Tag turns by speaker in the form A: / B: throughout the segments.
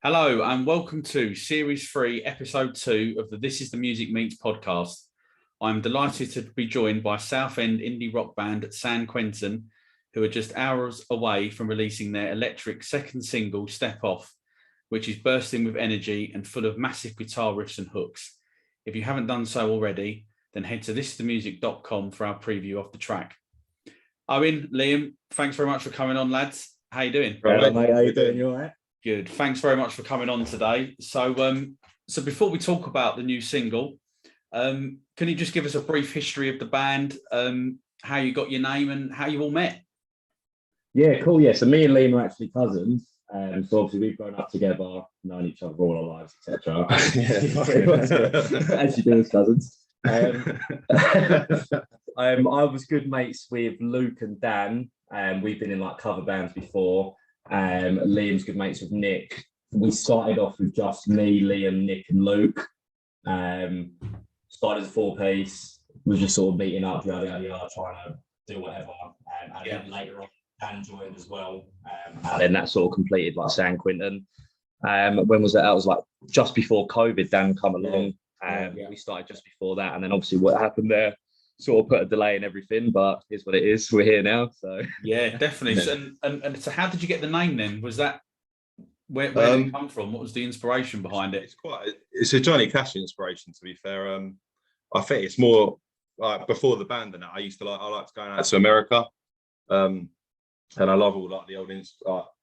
A: Hello and welcome to Series 3, Episode 2 of the This Is The Music Meets podcast. I'm delighted to be joined by Southend indie rock band Quentin, who are just hours away from releasing their electric second single, Step Off, which is bursting with energy and full of massive guitar riffs and hooks. If you haven't done so already, then head to thisisthemusic.com for our preview of the track. Owen, Liam, thanks very much for coming on, lads. How you doing?
B: Hello, mate. How you doing? You all right?
A: Good. Thanks very much for coming on today. So before we talk about the new single, can you just give us a brief history of the band, how you got your name and how you all met?
B: Yeah, cool. Yeah, so me and Liam are actually cousins. So obviously we've grown up together, known each other all our lives, etc. As you do as cousins. I was good mates with Luke and Dan. We've been in like cover bands before. Liam's good mates with Nick. We started off with just me, Liam, Nick, and Luke. Started as a four-piece. We were just sort of meeting up, trying to do whatever. And then later on, Dan joined as well. And then that sort of completed like San Quentin. When was that? That was like just before COVID. Dan come along. We started just before that, and then obviously what happened there sort of put a delay in everything, but it's what it is. We're here now, so
A: yeah, definitely. And so, how did you get the name then? Was that where did it come from? What was the inspiration behind it?
C: It's a Johnny Cash inspiration, to be fair. I think it's more like before the band and that. I like to go out to America, and I love all like the old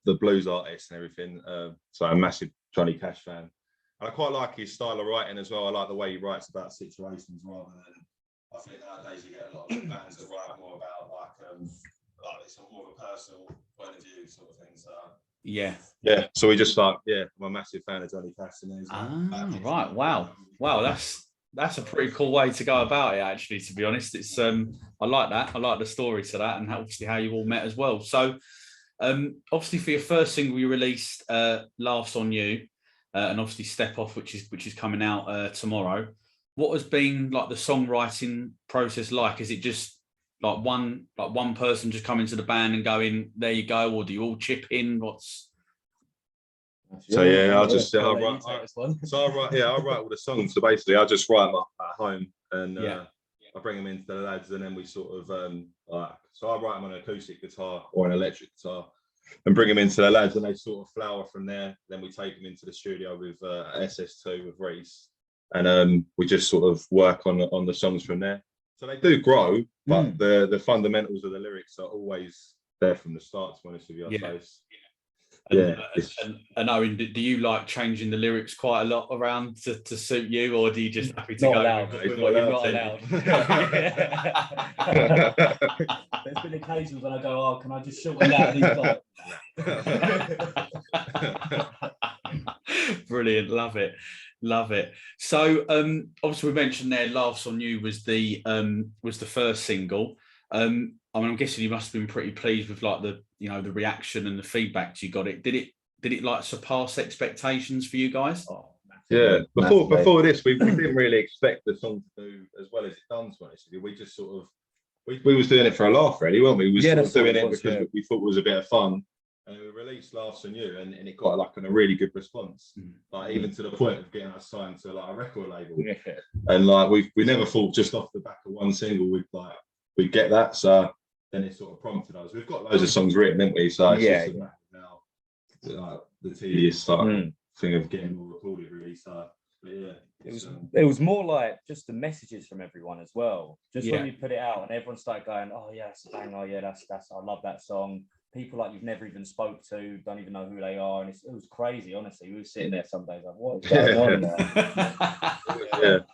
C: the blues artists and everything. So I'm a massive Johnny Cash fan. And I quite like his style of writing as well. I like the way he writes about situations rather than. I think nowadays you get a lot of bands that write more about like it's more of a personal point of view sort of thing. So
A: yeah.
C: So we just I'm a massive fan of Johnny Cash.
A: Right. Wow. That's a pretty cool way to go about it. Actually, to be honest, it's I like that. I like the story to that, and obviously how you all met as well. So, obviously for your first single, you released "Laughs on You," and obviously "Step Off," which is coming out tomorrow. What has been like the songwriting process like? Is it just like one person just coming to the band and going, there you go, or do you all chip in?
C: So yeah, I write all the songs. So basically I just write them up at home and I bring them into the lads, and then we sort of so I write them on an acoustic guitar or an electric guitar and bring them into the lads, and they sort of flower from there. Then we take them into the studio with SS2 with Reese. And we just sort of work on the songs from there. So they do grow, but the fundamentals of the lyrics are always there from the start, to be honest with you.
A: And Owen, do you like changing the lyrics quite a lot around to suit you, or do you just happy to
B: not
A: go
B: allowed.
A: with
B: Not
A: allowed?
B: There's been occasions when I go, oh, can I just shorten that?
A: Brilliant, love it. So obviously we mentioned there "Laughs on You" was the first single. I'm guessing you must have been pretty pleased with like the the reaction and the feedback you got. Did it like surpass expectations for you guys?
C: Yeah, before this we didn't really expect the song to do as well as it done, to be honest with you. We just sort of we was doing it for a laugh, really, weren't we? We were doing it because we thought it was a bit of fun. And we released "Laughs on You," and it got like a really good response, like even to the point of getting us signed to like a record label. And like we never thought just off the back of one single we'd get that. So then it sort of prompted us. We've got loads of songs written, haven't we? So it's just now like the tedious thing of getting all recorded, really. So but yeah,
B: it was more like just the messages from everyone as well. Just when you put it out and everyone started going, oh yeah, that's a banger, yeah, that's I love that song. People like you've never even spoke to, don't even know who they are, and it was crazy. Honestly, we were sitting there some days like, what is going on there?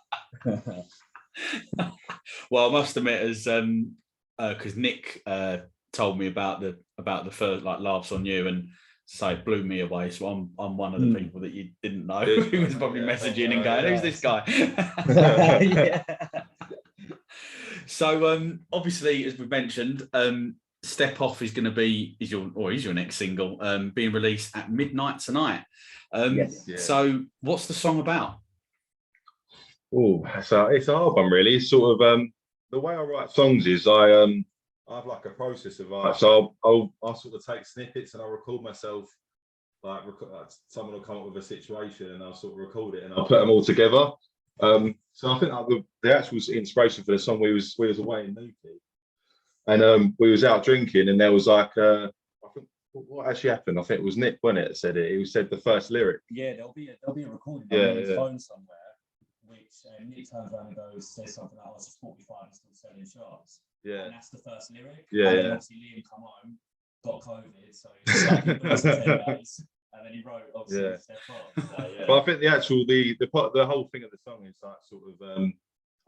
A: Well, I must admit, as because Nick told me about the first like "Laughs on You," and so it blew me away. So I'm one of the people that you didn't know who was probably messaging and going, "Who's this guy?" So obviously, as we mentioned, "Step Off" is your next single, being released at midnight tonight. So what's the song about?
C: So it's a hard one, really. It's sort of the way I write songs is I have like a process of so I'll sort of take snippets and I'll record myself someone will come up with a situation and I'll sort of record it and I'll put them all together. So I think like the actual inspiration for the song, we was away in Newquay, and we was out drinking, and there was like I think what actually happened. I think it was Nick, wasn't it, that said it. He said the first lyric.
B: Yeah, there'll be a recording on his phone somewhere, which Nick turns around and says something like, "I was 45 and still selling sharps."
C: Yeah,
B: and that's the first lyric.
C: Yeah,
B: and then obviously Liam come home, got COVID, so he's like, 10 days. And then he wrote obviously Step Up. So, yeah.
C: But I think the whole thing of the song is like sort of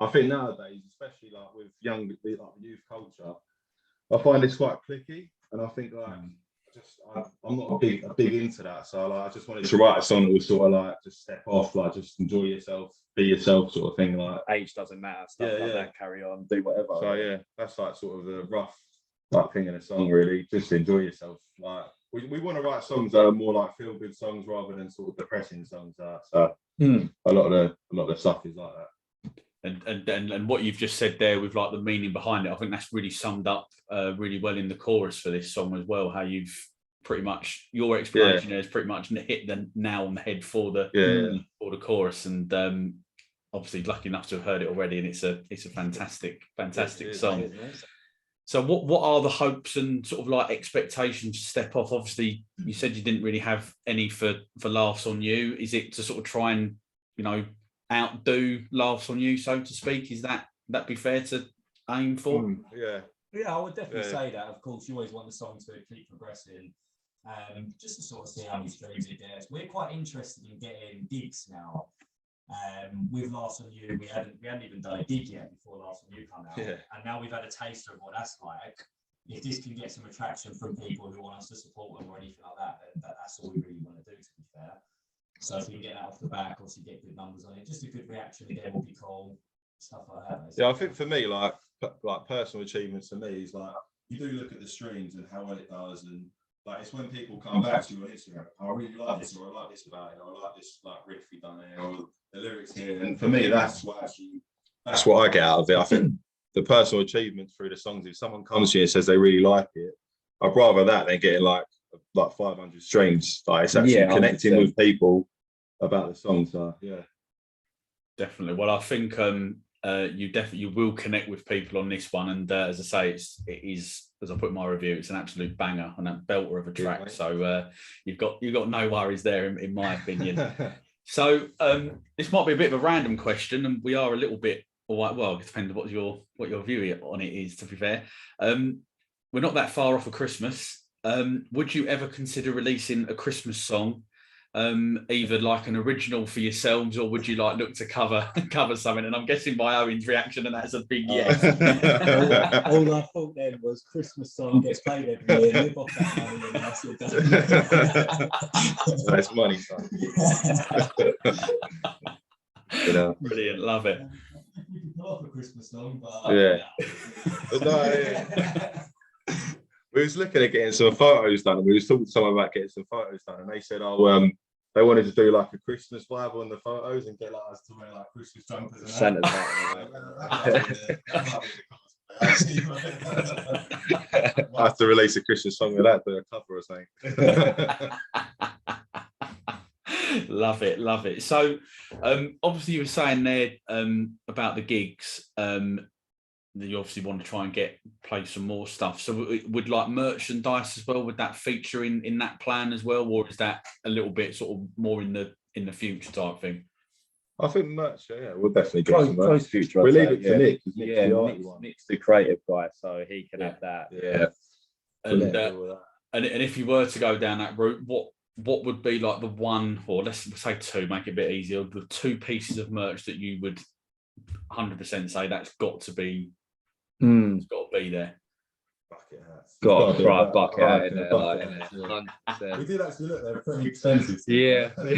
C: I think nowadays, especially like with youth culture, I find it's quite clicky, and I think like I'm not a big into that. So like I just wanted to write a song that was sort of like just step off, like just enjoy yourself, be yourself, sort of thing. Like
B: age doesn't matter, stuff like that. Carry on, do whatever.
C: So yeah, that's like sort of the rough like thing in a song, really. Just enjoy yourself. Like we want to write songs that are more like feel good songs rather than sort of depressing songs. So a lot of the stuff is like that.
A: And what you've just said there with like the meaning behind it, I think that's really summed up really well in the chorus for this song as well. How you've pretty much your explanation there is pretty much hit the nail on the head for the chorus, and obviously lucky enough to have heard it already, and it's a fantastic song. So what are the hopes and sort of like expectations to Step Off? Obviously, you said you didn't really have any for Laughs on You. Is it to sort of try and, outdo Laughs on You, so to speak? Is that be fair to aim for?
B: Yeah, I would definitely say that. Of course, you always want the song to keep progressing, just to sort of see how many streams it gets. We're quite interested in getting gigs now. With Laughs on You, we hadn't even done a gig yet before Laughs on You come out, and now we've had a taster of what that's like. If this can get some attraction from people who want us to support them or anything like that, then that's all we really want to do, to be fair. So if we can get that off the back, obviously get good numbers on it, just a good reaction again will be cool, stuff like that. Basically.
C: Yeah, I think for me, like personal achievements for me is like you do look at the streams and how well it does, and like it's when people come back to you on Instagram, I really like this, or I like this about it, or I like this like riff you done here, or the lyrics here. And for me, that's what I get out of it. I think the personal achievements through the songs, if someone comes to you and says they really like it, I'd rather that than getting like 500 streams. Like it's actually connecting with people about the song. So yeah,
A: definitely. Well, I think you will connect with people on this one, and as I say, it is, as I put in my review, it's an absolute banger and a belter of a track. Yeah, so you've got no worries there, in my opinion. So this might be a bit of a random question, and we are a little bit, well, it depends what your view on it is, to be fair. We're not that far off of Christmas. Would you ever consider releasing a Christmas song, either like an original for yourselves, or would you like look to cover something? And I'm guessing by Owen's reaction, and that's a big yes.
B: all I thought then was Christmas song gets played every year, live off that money, and that's it done.
C: That's money, son.
A: Brilliant, love it.
B: We could pull off a Christmas song, but
C: we was looking at getting some photos done, and we was talking to someone about getting some photos done, and they said, they wanted to do like a Christmas vibe on the photos and get like us to wear like Christmas jumpers and
B: Santa's
C: I have to release a Christmas song with that, do a cover or something.
A: Love it. So obviously you were saying there about the gigs, that you obviously want to try and play some more stuff. So would like merchandise as well, would that feature in that plan as well, or is that a little bit sort of more in the future type thing?
C: I think merch, we'll definitely get some merch.
B: Future.
C: We'll leave it to Nick.
B: Nick's the creative guy, so he can have that.
C: Yeah.
A: And if you were to go down that route, what would be like the one, or let's say two, make it a bit easier, the two pieces of merch that you would 100% say that's got to be, it's got to be there?
C: Bucket hats.
B: Got to throw a bucket hat in there.
C: We did actually look, they were pretty expensive.
B: Yeah.
C: We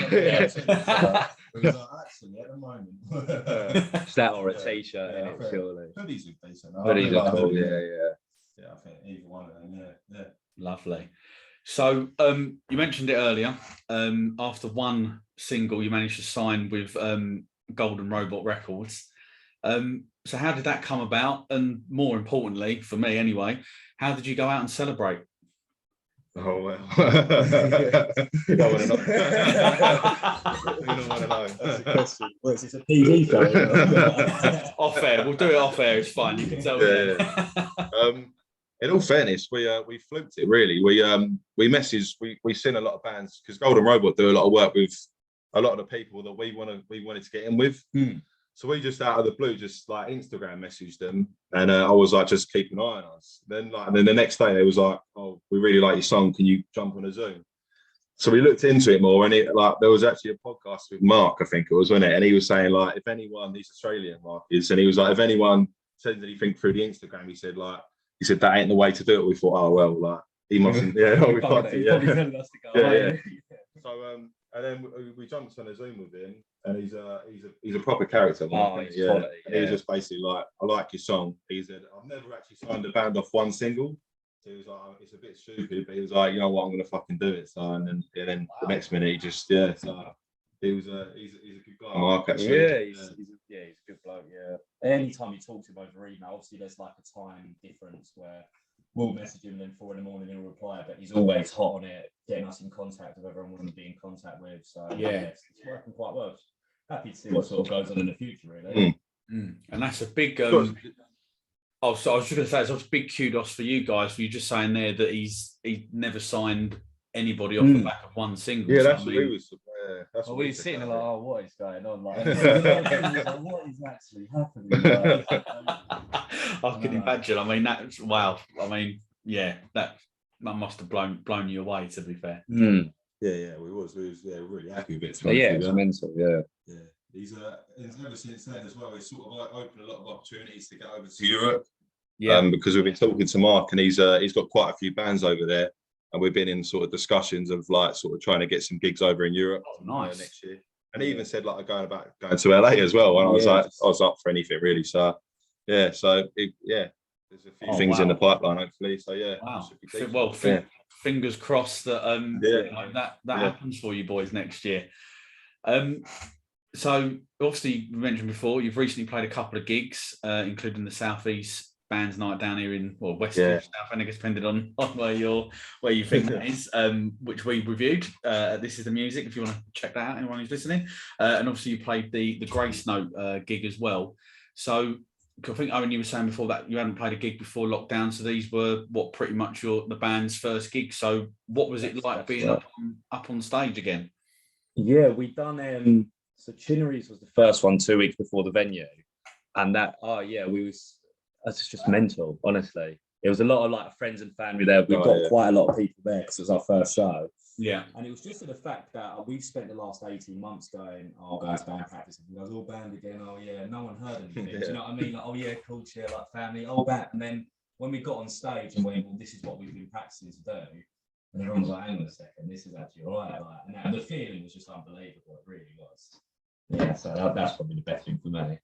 C: was like, actually, at the moment.
B: It's that or a t-shirt in it, surely.
C: Hoodies would be decent.
B: Hoodies are cool, yeah.
C: Yeah, I think either one of them, yeah.
A: Lovely. So you mentioned it earlier. After one single, you managed to sign with Golden Robot Records. So how did that come about? And more importantly, for me anyway, how did you go out and celebrate?
C: Oh well. You don't want to know. You don't want to know.
B: That's a question. Well, it's a PG show.
A: Off air. We'll do it off air. It's fine. You can tell me.
C: In all fairness, we fluked it really. We messaged. We seen a lot of bands because Golden Robot do a lot of work with a lot of the people that we wanted to get in with. So we just out of the blue just like Instagram messaged them, and I was like, just keep an eye on us. Then the next day they was like, oh, we really like your song. Can you jump on a Zoom? So we looked into it more, and there was actually a podcast with Mark, I think it was, wasn't it? And he was saying like, if anyone, he's Australian, Mark is, and he was like, if anyone says anything through the Instagram, he said that ain't the way to do it. We thought, oh well, like he mustn't. Yeah, we fucked it. Yeah. So and then we jumped on a Zoom with him, and he's a proper character.
B: He's quality,
C: and he was just basically like, I like your song. He said, I've never actually signed a band off one single. So he was like, it's a bit stupid, but he was like, you know what, I'm gonna fucking do it. So and then the next minute he just So he's a good guy, Mark. Actually,
B: he's a good bloke. Yeah. Anytime you talk to him over email, obviously there's like a time difference where we'll message him, and then 4 a.m. he'll reply, but he's always hot on it, getting us in contact with everyone we want to be in contact with. So it's working quite well. Happy to see what sort of goes on in the future, really.
A: And that's a big. So I was just going to say, it's a big kudos for you guys for you just saying there that he never signed anybody off the back of one single.
C: Yeah, that's what we was.
B: That's what we were sitting like, oh, what is going on? Like, what is actually happening?
A: I can imagine. I mean, that's wow. I mean, yeah, that must have blown you away. To be fair.
C: Yeah, we was really happy with it.
B: It's mental. Yeah.
C: He's ever since then as well. He's sort of opened a lot of opportunities to get over to Europe. Because we've been talking to Mark, and he's got quite a few bands over there. And we've been in sort of discussions of like sort of trying to get some gigs over in Europe next year. And he even said like going to LA as well. And I was like, I was up for anything really. So there's a few things in the pipeline hopefully. So
A: wow. Fingers crossed that that happens for you boys next year. So obviously you mentioned before you've recently played a couple of gigs, including the Southeast Bands Night down here in West South, and I guess depending on where you think that is, which we reviewed. This is the music. If you want to check that out, anyone who's listening, and obviously you played the Grace Note gig as well. So I think Owen, you were saying before that you hadn't played a gig before lockdown, so these were pretty much the band's first gig. So what was it like being up on stage again?
B: Yeah, we done. So Chinnery's was the first one 2 weeks before the venue, and that's just mental, honestly. It was a lot of like friends and family there. We got quite a lot of people there because it was our first show.
A: Yeah.
B: And it was just for the fact that we've spent the last 18 months going, oh, guys, band practice. You guys all band again. Oh, yeah. No one heard anything. Do you know what I mean? Like, oh, yeah, cool, cheer, like family. Oh, back. And then when we got on stage and went, well, this is what we've been practicing to do. And everyone was like, hang on a second, this is actually all right. Like, and the feeling was just unbelievable. It really was. Yeah, so that's probably the best thing for me.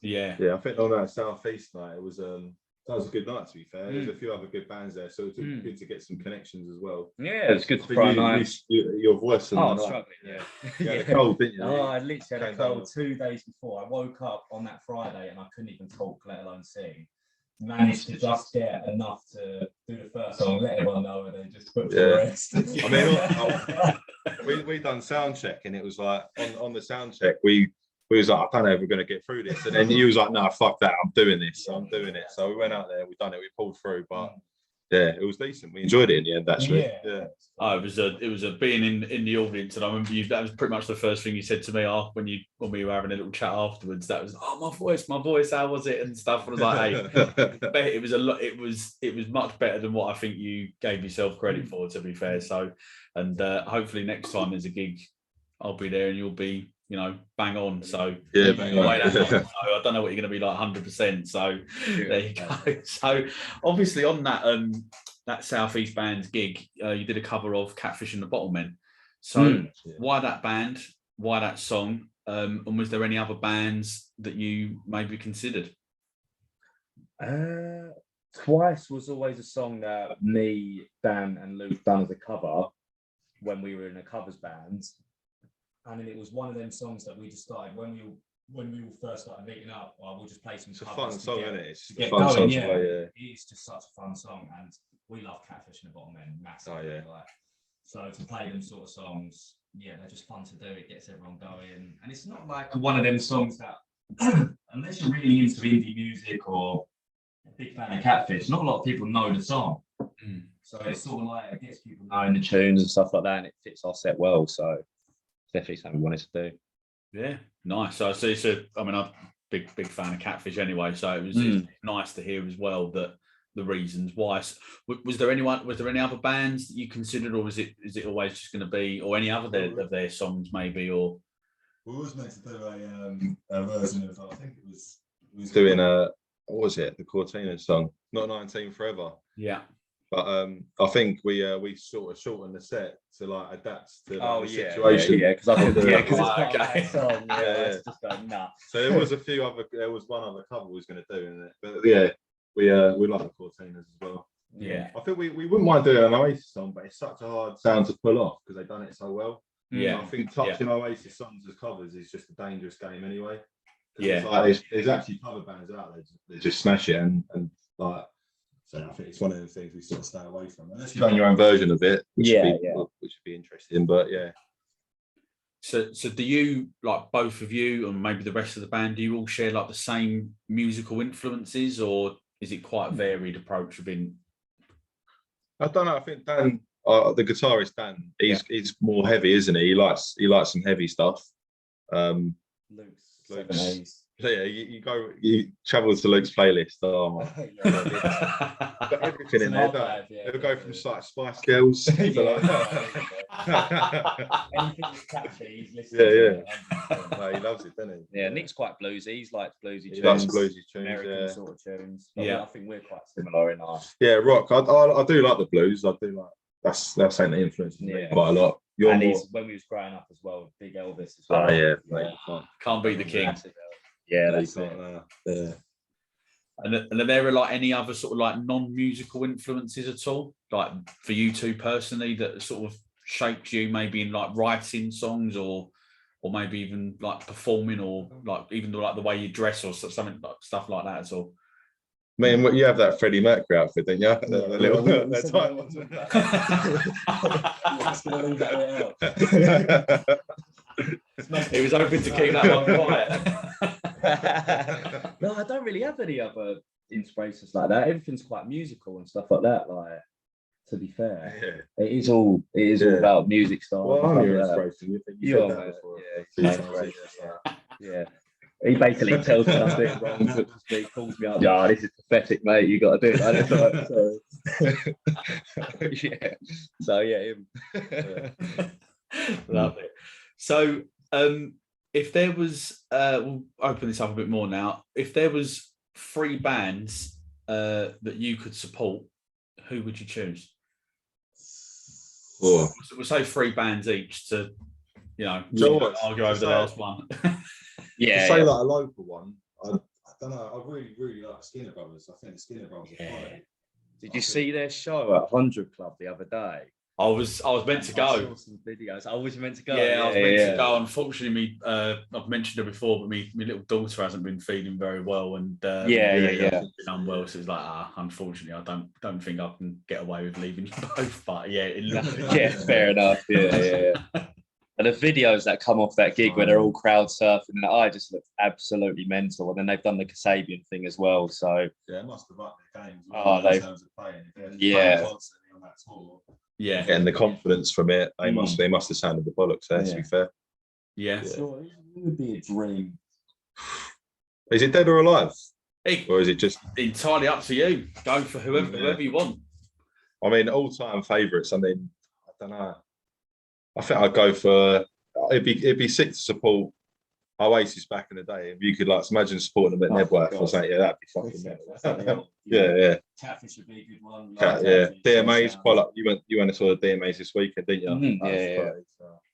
A: Yeah,
C: I think on that Southeast night, it was that was a good night. To be fair, there's a few other good bands there, so it's good to get some connections as well.
B: Yeah, it's good to try
C: your voice.
B: I was struggling.
C: You had a cold, didn't you?
B: Oh, I literally had a cold 2 days before. I woke up on that Friday and I couldn't even talk, let alone sing. Managed to just get enough to do the first song, let everyone know, and then just put the rest.
C: I mean, we done sound check, and it was like on the sound check we was like, I don't know if we're going to get through this, and then he was like, no, fuck that, I'm doing this. So we went out there, we done it, we pulled through, but it was decent. We enjoyed it in the end, actually.
A: Oh, it was a being in the audience, and I remember that was pretty much the first thing you said to me when we were having a little chat afterwards. That was, oh, my voice, how was it and stuff. And I was like, hey, it was it was much better than what I think you gave yourself credit for, to be fair. So, and hopefully next time there's a gig, I'll be there and you'll be, bang on. So
C: bang on.
A: So I don't know what you're going to be like 100%. So there you go. So obviously on that Southeast Bands gig, you did a cover of Catfish and the Bottlemen. So why that band? Why that song? And was there any other bands that you maybe considered?
B: Twice was always a song that me, Dan, and Luke done as a cover when we were in a covers band. And then it was one of them songs that we just started when we all first started meeting up. Well, we'll just play some.
C: It's a fun song, isn't it?
B: It's a fun song. It is just such a fun song, and we love Catfish and the Bottom End massively.
C: Oh, yeah.
B: Like, so to play them sort of songs, yeah, they're just fun to do. It gets everyone going, and it's not like one of them songs that, unless you're really into indie music or a big fan of Catfish, not a lot of people know the song. So it's sort of like it gets people knowing the tunes and stuff like that, and it fits our set well. So definitely something we wanted to do.
A: Yeah, nice. So it's I'm a big fan of Catfish anyway. So it's nice to hear as well that the reasons why. Was there any other bands that you considered, or is it always just going to be, or any other of their songs maybe, or?
D: We was meant to do a version of, I think it was
C: doing what was it, the Cortina song, Not 19 Forever.
A: Yeah.
C: But I think we sort of shortened the set to like adapt to the
B: situation.
C: Yeah,
B: because I think
A: it's
B: quite
A: okay.
B: Song, it's just going nuts.
C: So there was one other cover we was going to do in it, but yeah, we like the Cortinas as well.
A: Yeah,
C: I think we wouldn't mind doing an Oasis song, but it's such a hard sound to pull off because they've done it so well.
A: Yeah,
C: I think touching Oasis songs as covers is just a dangerous game anyway.
A: Yeah,
C: it's like there's actually cover bands out there that just smash it and like. So I think it's one of the things we sort of stay away from. Unless you've done your own version of it, which would be interesting. But yeah.
A: So do you, like both of you and maybe the rest of the band, do you all share like the same musical influences, or is it quite a varied approach within?
C: I don't know. I think Dan, the guitarist Dan, he's more heavy, isn't he? He likes some heavy stuff. Luke's. So yeah, you travel to Luke's playlist. Oh my! Got everything in there. It'll go from like Spice Girls.
B: Anything that's catchy, he's listening.
C: No, he loves it, doesn't he?
B: Yeah, Nick's quite bluesy. He's like bluesy tunes.
C: He loves bluesy tunes.
B: American sort of tunes.
A: Yeah,
B: I think we're quite similar in our.
C: Yeah, rock. I do like the blues. I do like that's something that influences me quite a lot.
B: When we was growing up as well, big Elvis as well.
C: Oh yeah, mate.
A: Can't beat the king.
B: Yeah, that's it.
C: Yeah.
A: And are there like any other sort of like non-musical influences at all, like for you two personally, that sort of shapes you, maybe in like writing songs or maybe even like performing, or like even like the way you dress or something like stuff like that at all?
C: I mean, you have that Freddie Mercury outfit, don't you?
A: He was hoping to keep that one quiet.
B: No, I don't really have any other inspirations like that. Everything's quite musical and stuff like that. Like, to be fair, it is all about music style.
C: Well, I'm your inspiration.
B: Yeah. He basically tells me I'm doing wrong. He calls me up. Yeah, this is pathetic, mate. You got to do it. So him.
A: Love it. So, if there was, we'll open this up a bit more now. If there was 3 bands that you could support, who would you choose? We'll say 3 bands each to, argue over the last one.
C: Say like a local one. I don't know. I really, really like Skinner Brothers. I think the Skinner Brothers are fun.
B: Did you see their show at 100 Club the other day?
A: I was meant to go.
B: I saw some videos. I was meant to go.
A: Yeah, I was meant to go. Unfortunately, I've mentioned it before, but my little daughter hasn't been feeling very well, and been unwell. So it's like, unfortunately, I don't think I can get away with leaving you both. But it looks
B: fair enough. Yeah. And the videos that come off that gig where they're all crowd surfing, and I just look absolutely mental. And then they've done the Kasabian thing as well. So
D: it must have upped their games.
C: Playing
D: constantly on that tour.
A: Yeah,
C: and the confidence from it, they must have sounded the bollocks there. To be fair,
B: So it would be a dream.
C: Is it dead or alive, or is it just
A: entirely up to you? Go for whoever you want.
C: I mean, all-time favourites. I mean, I don't know. I think I'd go for. It'd be sick to support Oasis back in the day. If you could imagine supporting them at Nebworth or something, that'd be fucking mental. Yeah.
B: Catfish would be a good one.
C: DMAs quite like you went and saw the DMAs this weekend, didn't you?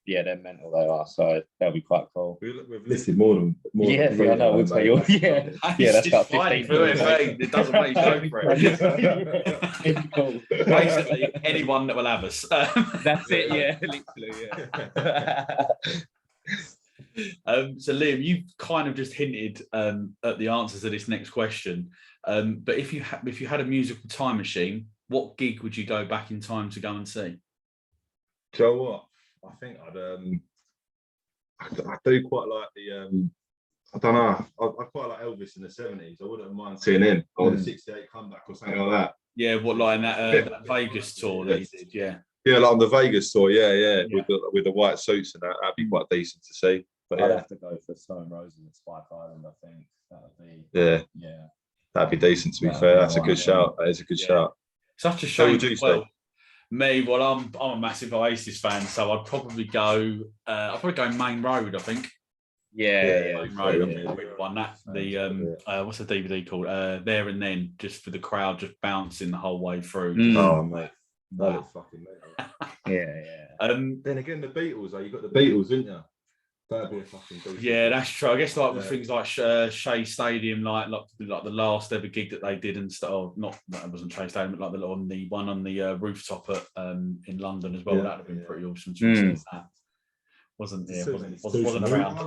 B: Yeah, they're mental. They are, so that'll be quite cool.
C: We've listed more than.
B: I know. We'll tell you. Yeah, that's about 15.
A: It doesn't make you go for it. Basically, anyone that will have us.
B: That's it. Yeah, literally. Yeah.
A: So Liam, you've kind of just hinted at the answers to this next question. But if you had a musical time machine what gig would you go back in time to go and see?
C: Do you know what? I think I do quite like the I don't know. I quite like Elvis in the 70s. I wouldn't mind seeing him or the '68 comeback or something like that.
A: Yeah, what like in that Vegas tour that he did? Yeah.
C: Yeah, like on the Vegas tour. Yeah. With the white suits and that, that'd be quite decent to see. But
B: I'd have to go for Stone Roses at Spike Island. I think that would be.
C: Yeah. That'd be decent. To be fair, that's a good shout. That is a good shout.
A: Such a shame. Me, well, I'm a massive Oasis fan, so I'd probably go. I'd probably go Main Road. I think.
C: Main Road.
A: One that what's the DVD called? There and Then, just for the crowd just bouncing the whole way through.
C: Oh mate, that looks fucking mate. Then again, the Beatles. You got the Beatles, didn't you? That'd be a fucking good.
A: Yeah, that's true. I guess like with things like Shea Stadium, like the last ever gig that they did and stuff. Oh, not that wasn't Shea Stadium, but like the one on the rooftop at in London as well. That'd have been pretty awesome to see that. Wasn't around.
B: I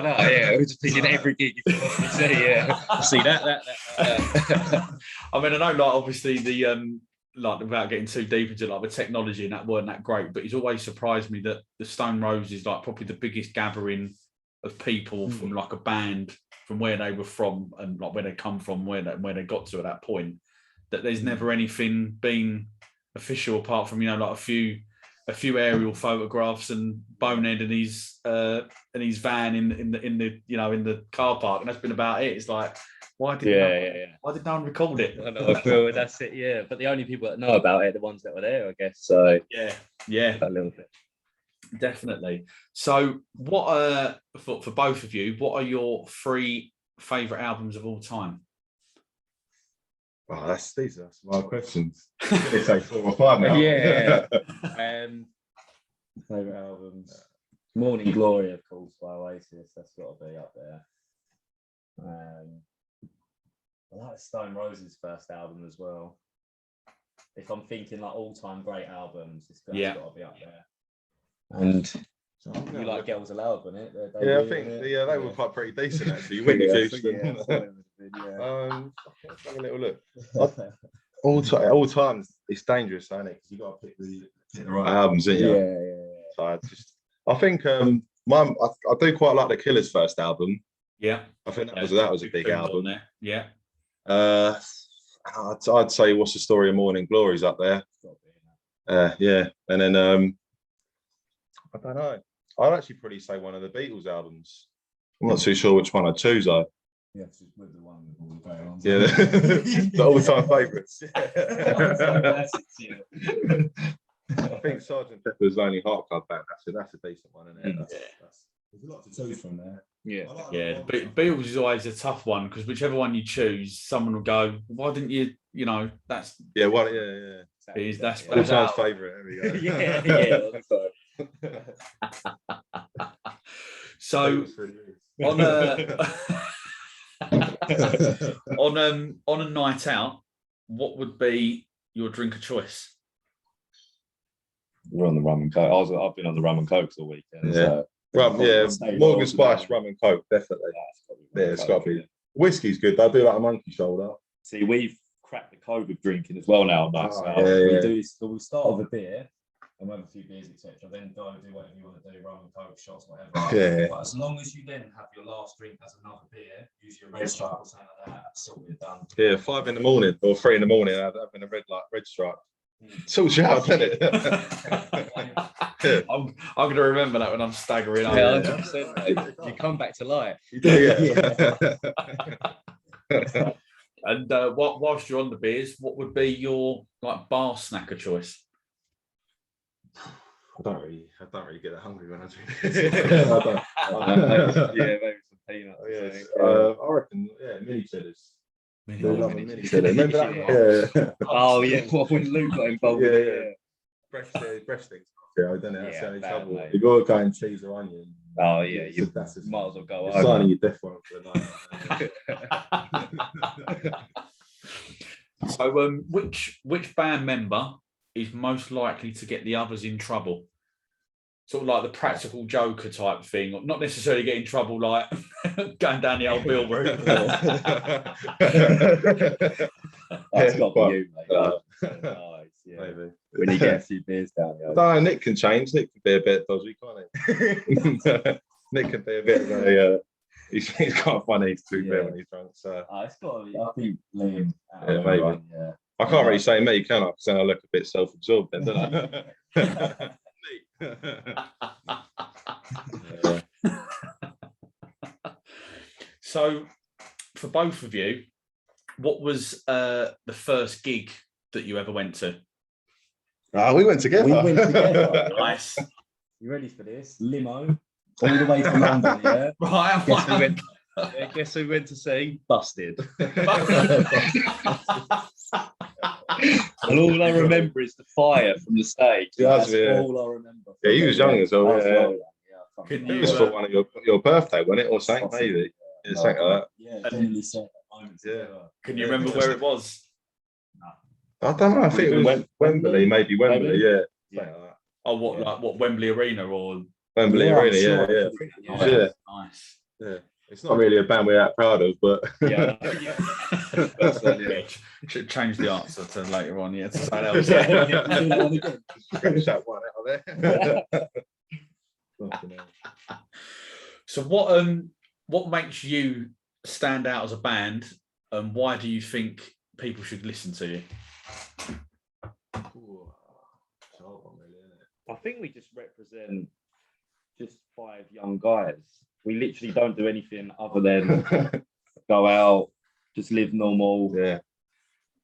B: know, yeah. We're just thinking every gig you can see, yeah. See that.
A: I mean, I know, like obviously the like without getting too deep into like the technology and that weren't that great, but it's always surprised me that the Stone Roses like probably the biggest gathering of people from like a band from where they were from and like where they come from, where they got to at that point. That there's never anything been official apart from like a few aerial photographs and Bonehead and his van in the car park, and that's been about it. It's like, why did no one record it?
B: I know, I feel that's it. Yeah, but the only people that know about it are the ones that were there, I guess. So
A: yeah,
B: a little bit.
A: Definitely. So, what for both of you? What are your 3 favorite albums of all time?
C: Oh, these are my questions. They say 4 or 5 now.
B: Yeah. Favorite albums. Morning Glory, of course, by Oasis. That's got to be up there. I like Stone Roses' first album as well. If I'm thinking like all-time great albums, it's got to be up there. And you like Girls Aloud, wasn't it?
C: I think they were quite pretty decent actually. Whitney Houston. Have a little look. All times it's dangerous, isn't it? Because you got to pick the right albums, ain't you?
B: Yeah.
C: So I think I do quite like the Killers' first album.
A: Yeah,
C: I think that was a big album.
A: Yeah.
C: I'd say What's the Story of Morning Glory's up there. Yeah, and then I don't know. I'd actually probably say one of the Beatles albums. I'm not too sure which one I'd choose though.
D: Yeah, with the one with all the great ones.
C: Yeah, the all-time favourites. I think Sgt. Pepper's Lonely Heart Club Band. That's a decent one, isn't it?
D: There's a lot to choose from there.
A: Yeah. Beatles is always a tough one because whichever one you choose, someone will go, "Why didn't you?" That's
C: yeah.
A: That's
C: all-time favourite. There we go.
A: So on a night out, what would be your drink of choice?
B: We're on the rum and coke. I've been on the rum and cokes all weekend.
C: Yeah, Morgan Spice rum and coke, definitely. Yeah, it's got to be. Whiskey's good. I do like a monkey shoulder.
B: See, we've cracked the code with drinking as well now. We do this. So we start with a beer. And have a few beers, etc. Then do whatever you want to do, rum and coke, shots, whatever.
C: Yeah.
B: But as long as you then have your last drink as another beer, use your red stripe or something like that, that's all we're done.
C: Yeah, 5 in the morning or 3 in the morning, having a red stripe. Sorts you out, doesn't it?
A: I'm going to remember that when I'm staggering up.
B: Yeah, 100%. You come back to life.
A: And whilst you're on the beers, what would be your bar snacker choice?
C: I don't really get that hungry when I drink.
B: Yeah, maybe some peanuts.
C: I reckon, mini cheddars. Mini cheddars. Remember that?
B: Oh yeah, when Luke got involved.
C: Breast things. Yeah, I don't know. That's the only trouble. You got to go and cheese or onion.
B: Oh yeah, you might as well go.
C: You're signing your death warrant for the night.
A: So, which band member is most likely to get the others in trouble? Sort of like the practical joker type thing, not necessarily get in trouble like going down the old bill route.
B: That's got to
C: quite-
B: be you, mate. Nice, yeah.
C: Maybe.
B: When you get a few beers down,
C: I don't know, Nick can change. Nick can be a bit dodgy, can't he? Nick can be a bit of a. He's quite funny, to be fair, when he's drunk. So
B: it's got to be. I think Liam.
C: maybe.
B: Right, yeah.
C: I can't really say me, can I? Because then I look a bit self-absorbed, then, don't I?
A: So, for both of you, what was the first gig that you ever went to?
C: We went together.
A: Nice.
B: You ready for this? Limo, all the way to London, yeah?
A: Right.
B: Guess who went to see? Busted. And all I remember is the fire from the stage. That's all I remember.
C: Yeah, he was young as well.
A: Can
C: It
A: you,
C: was for one of your birthday, wasn't it? Or something, maybe. Yeah, something like that.
B: Yeah, generally said moments.
C: Yeah.
A: can you remember where it was?
C: I don't know. I think it was Wembley, maybe Wembley. Yeah. Something like that.
A: Oh, what Wembley Arena or
C: Wembley
B: Yeah, I'm
C: Arena.
B: sure.
C: Yeah.
A: yeah. Nice.
C: Yeah. It's not really a band we're that proud of, but
B: Yeah.
A: Should change the answer to later on. Yeah, to something else.
C: scratch that one out of there.
A: So what makes you stand out as a band, and why do you think people should listen to you?
B: I think we just represent just 5 young guys. We literally don't do anything other than go out, just live normal.
C: Yeah.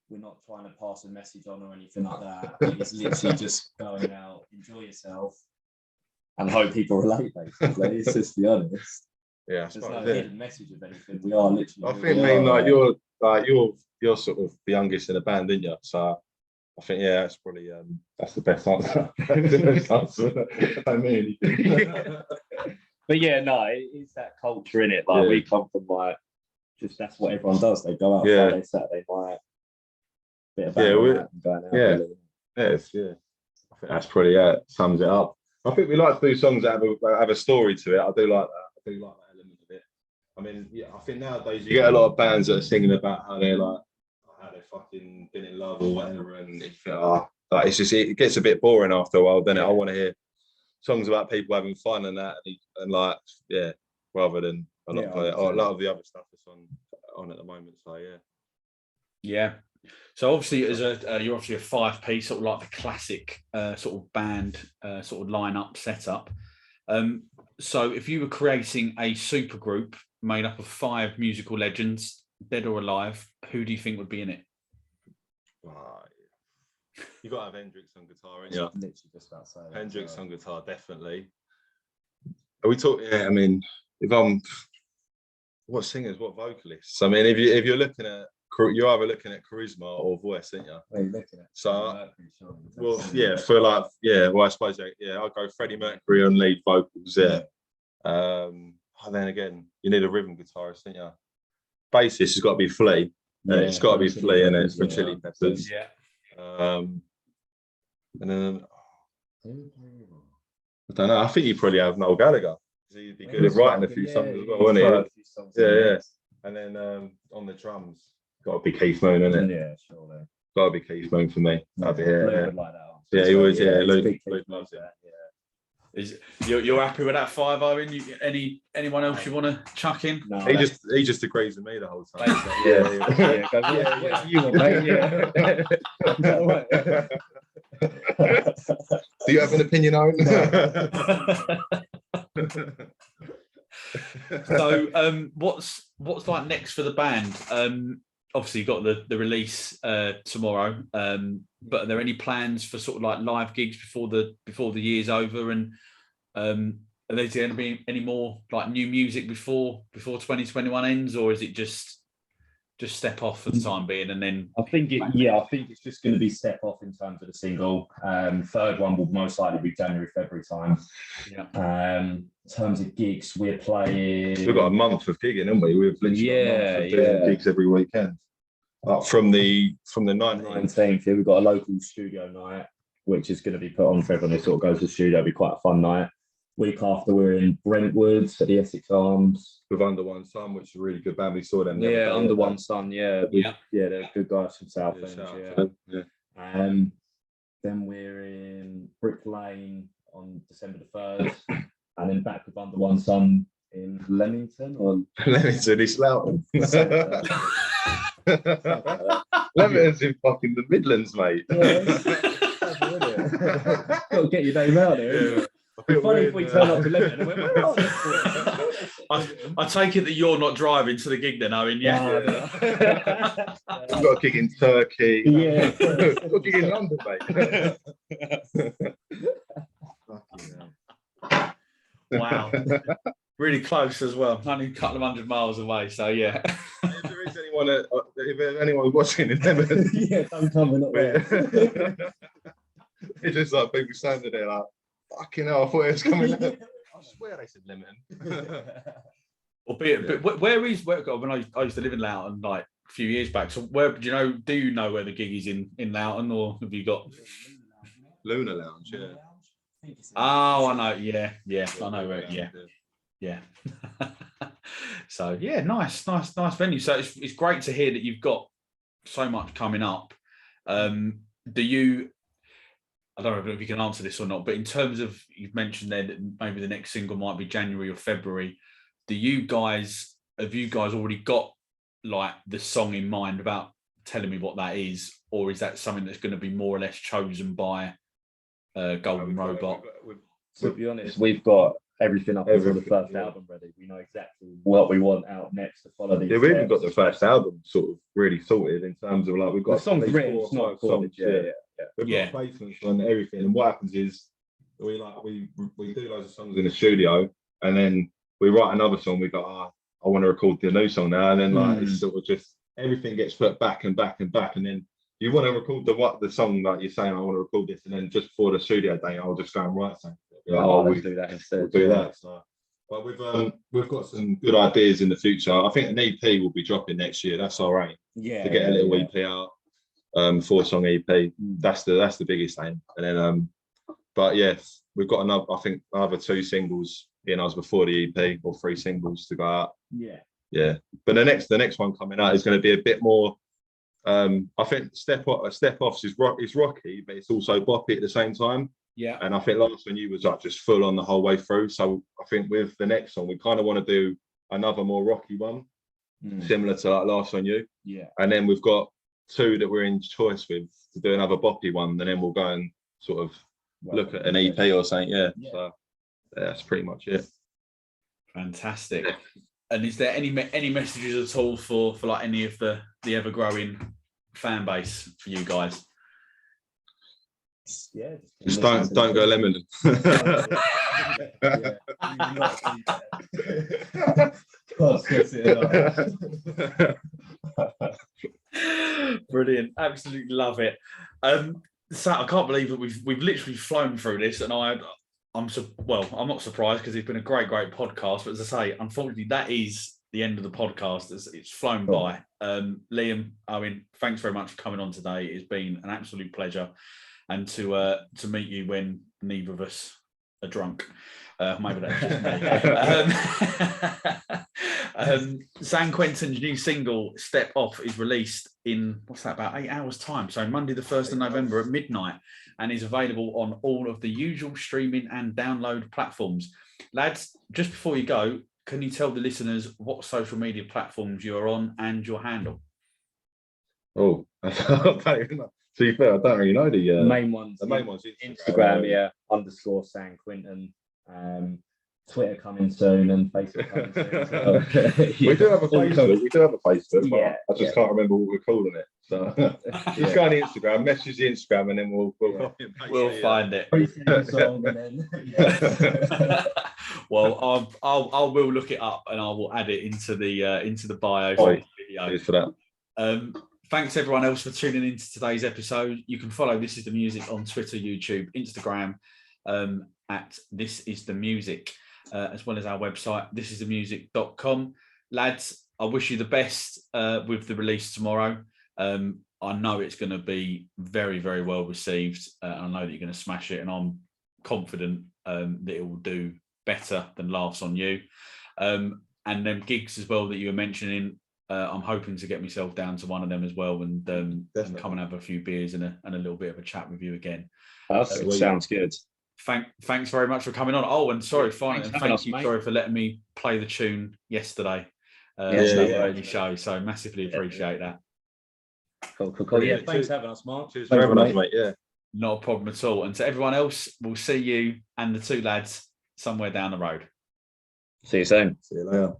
B: We're not trying to pass a message on or anything like that. It's literally just going out, enjoy yourself, and hope people relate, basically. It's just the honest.
C: Yeah,
B: There's no hidden message of anything. We are literally.
C: I think, you're sort of the youngest in the band, didn't you? So I think, yeah, that's probably that's the best answer. The best answer. I mean anything.
B: But yeah, no, it's that culture in it. Like we come from just that's what everyone does. They go out Friday, Saturday night. Bit of going out.
C: Really. I think that's probably sums it up. I think we like to do songs that have a story to it. I do like that. I do like that element of it. I mean, I think nowadays you get a lot of bands that are singing about how they're fucking been in love or whatever, and it's just it gets a bit boring after a while. Then I want to hear songs about people having fun and that, and rather than a lot of the other stuff that's on at the moment. So
A: yeah. So obviously, you're obviously a 5-piece, sort of like the classic sort of band sort of lineup setup. So if you were creating a super group made up of 5 musical legends, dead or alive, who do you think would be in it?
C: You got to have Hendrix on guitar, ain't you?
B: Literally just about to say that.
C: Hendrix on guitar, definitely. Are we talking? Yeah, I mean, if I'm, what singers, what vocalists? I mean, if you're looking at, you're either looking at charisma or voice, aren't you?
B: What are you looking at?
C: So, I suppose, I'll go Freddie Mercury on lead vocals. Yeah. And then again, you need a rhythm guitarist, don't you? Bassist has got to be Flea. It's got to be Flea, and it's from Chili Peppers.
A: Yeah.
C: And then I don't know. I think you probably have Noel Gallagher. He'd be good at writing a few songs as well, wouldn't he? Yeah. And then on the drums, got to be Keith Moon, isn't it?
B: Yeah, sure.
C: Got to be Keith Moon for me. That'd be it.
B: Yeah,
C: he would. Yeah, Luke loves it.
A: You're happy with that 5, Owen? Anyone else you want to chuck in?
C: No, he just agrees with me the whole time.
B: Whatever you want, mate.
C: Do you have an opinion, Owen?
A: So, what's like next for the band? Obviously, you've got the release tomorrow. But are there any plans for sort of like live gigs before the year's over? And are there going to be any more like new music before 2021 ends, or is it just step off for the time being and then?
B: I think it's just going to be step off in terms of the single. Third one will most likely be January, February time.
A: Yeah.
B: In terms of gigs, we're playing.
C: We've got a month of gigging, haven't we? We've literally got a month of doing gigs every weekend. From the 19th,
B: we've got a local studio night, which is going to be put on for everyone who sort of goes to the studio. It'll be quite a fun night. Week after, we're in Brentwood at the Essex Arms
C: with Under One Sun, which is a really good band. We saw them. The other
B: Yeah,
C: day,
B: Under One Sun. Yeah, they're good guys from
C: Yeah,
B: Southend.
C: yeah.
B: Then we're in Brick Lane on December the 3rd, and then back with Under One Sun in Leamington or
C: Leamington, East Loughton. Leamington's in fucking the Midlands, mate.
B: Got to get your name out there.
C: Yeah.
B: It's funny if we turn up to Leamington and went, where are they?
A: I take it that you're not driving to the gig then, Owen. Yeah.
C: I've got a gig in Turkey.
B: Yeah.
C: I've got a gig in London, mate.
A: Wow. Really close as well. Only a couple of 100 miles away. So yeah.
C: If there is anyone, if anyone watching in Leamington,
B: Yeah, don't come in up there.
C: it's just like people standing there like, fucking hell, I thought it was coming out. I swear they said Leamington.
A: But where when I used to live in Loughton like a few years back. So where do you know where the gig is in Loughton, or have you got
C: Luna Lounge? Yeah.
A: Oh, I know. Yeah, I know where. Yeah. So yeah, nice venue. So it's great to hear that you've got so much coming up. Do you? I don't know if you can answer this or not, but in terms of, you've mentioned there that maybe the next single might be January or February. Have you guys already got like the song in mind about telling me what that is, or is that something that's going to be more or less chosen by Golden Robot?
B: To be honest, we've got everything up until the first album ready. We know exactly what we want out next to follow these.
C: Yeah, we even got the first album sort of really sorted in terms of like we've got
B: the songs written, it's not recorded.
C: We've got placements on everything, and what happens is we do loads of songs in the studio, and then we write another song. We go, I want to record the new song now, and then like it's sort of just everything gets put back and back and back, and then you want to record the song like you're saying, I want to record this, and then just before the studio day, I'll just go and write something. Like,
B: let's do that instead.
C: We'll do that. So, but we've got some good ideas in the future. I think an EP will be dropping next year. That's all right.
B: Yeah.
C: To get a little EP out, 4-song EP. That's the biggest aim. And then, but yes, we've got another 2 singles in us before the EP, or 3 singles to go out. Yeah. But the next one coming out is going to be a bit more. I think Step Offs is rocky, but it's also boppy at the same time.
A: Yeah.
C: And I think last one you was like just full on the whole way through. So I think with the next one, we kind of want to do another more rocky one, similar to like last one you.
B: Yeah.
C: And then we've got 2 that we're in choice with to do another boppy one, and then we'll go and sort of look at an EP or something. Yeah. So that's pretty much it.
A: Fantastic. And is there any messages at all for like any of the ever growing fan base for you guys?
B: Yeah,
C: just don't go lemon.
A: Brilliant, absolutely love it. So I can't believe that we've literally flown through this, and I'm not surprised because it's been a great podcast. But as I say, unfortunately, that is the end of the podcast. It's flown by. Liam, Owen, thanks very much for coming on today. It's been an absolute pleasure. And to meet you when neither of us are drunk. Maybe that's just me. San Quentin's new single, Step Off, is released in, about 8 hours' time. So Monday the 1st of November at midnight, and is available on all of the usual streaming and download platforms. Lads, just before you go, can you tell the listeners what social media platforms you're on and your handle?
C: Oh, I don't even know. To be fair, I don't really know the
B: main ones.
C: The main ones,
B: Instagram, _ San Quentin. Twitter coming soon, and Facebook coming soon. So,
C: we do have a Facebook.
B: Yeah,
C: I just can't remember what we're calling it. So just go on Instagram, message the Instagram, and then we'll
A: find it. Well, I will look it up, and I will add it into the bio for the video.
C: Cheers for that.
A: Thanks everyone else for tuning into today's episode. You can follow This Is The Music on Twitter, YouTube, Instagram, at This Is The Music, as well as our website, thisisthemusic.com. Lads, I wish you the best with the release tomorrow. I know it's going to be very, very well received. I know that you're going to smash it, and I'm confident that it will do better than Laughs on You. And them gigs as well that you were mentioning, I'm hoping to get myself down to one of them as well, and come and have a few beers and a little bit of a chat with you again.
B: Perfect. Sounds good.
A: Thanks very much for coming on. Oh, and sorry, finally, thank you,
B: mate.
A: sorry for letting me play the tune yesterday.
B: No
A: show. So massively appreciate that.
B: Cool. Yeah, thanks for having us, Mark.
C: Cheers for having us, mate. Yeah.
A: Not a problem at all. And to everyone else, we'll see you and the two lads somewhere down the road.
B: See you soon.
C: See you later.